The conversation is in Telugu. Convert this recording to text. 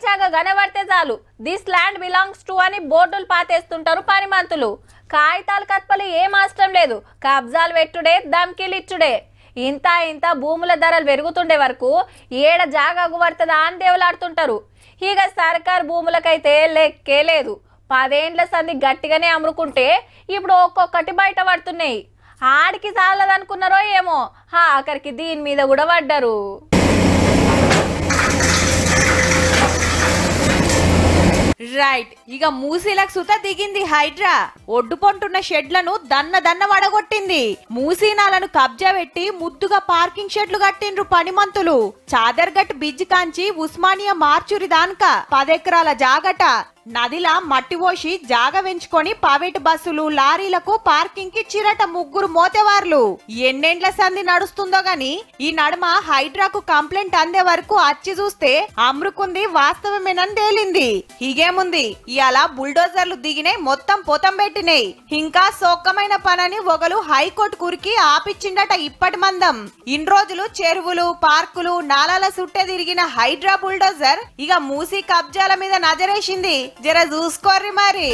శాఖ కనబడితే చాలు దిస్ ల్యాండ్ బిలాంగ్స్ టు అని బోర్డులు పాతేస్తుంటారు పనిమంతులు. కాగితాలు కత్పలు ఏం అవసరం లేదు, కబ్జాలు పెట్టుడే ధమ్కీలు ఇచ్చుడే. ఇంత భూముల ధరలు పెరుగుతుండే వరకు ఏడ జాగా అగుపడుతుందా అని దేవులాడుతుంటారు. ఇక సర్కారు భూములకైతే లెక్కే లేదు. 10 ఏండ్ల సంది గట్టిగానే అమ్ముకుంటే ఇప్పుడు ఒక్కొక్కటి బయట పడుతున్నాయి. ఆడికి చాలదనుకున్నారో ఏమో, ఆఖరికి దీని మీద కూడా పడ్డారు. రైట్, ఇక మూసీలకు సుత దిగింది హైడ్రా. ఒడ్డుపొంటున్న షెడ్లను దన్న వడగొట్టింది. మూసీనాలను కబ్జా పెట్టి ముద్దుగా పార్కింగ్ షెడ్లు కట్టిండ్రు పనిమంతులు. చాదర్గట్ బిడ్జ్ కాంచి ఉస్మానియా మార్చురి దాన్క 10 ఎకరాల జాగట. నదిలా మట్టి పోసి జాగ వెంచుకొని ప్రైవేట్ బస్సులు లారీలకు పార్కింగ్ కి చిరట 3 మోతెవార్లు. ఎన్నేండ్ల సంధి నడుస్తుందో గాని ఈ నడుమ హైడ్రాకు కంప్లైంట్ అందే వరకు అచ్చి చూస్తే అమ్రుకుంది వాస్తవమేనని తేలింది. ఇగేముంది, ఇయాల బుల్డోజర్లు దిగినే మొత్తం పొతం పెట్టినాయి. ఇంకా సోక్కమైన పనని ఒకలు హైకోర్టు కురికి ఆపిచ్చిండట ఇప్పటి మందం. ఇన్ని రోజులు చెరువులు పార్కులు నాలాల సుట్టే తిరిగిన హైడ్రా బుల్డోజర్ ఇక మూసీ కబ్జాల మీద నజరేసింది. జర చూసుకోర్రి మరి.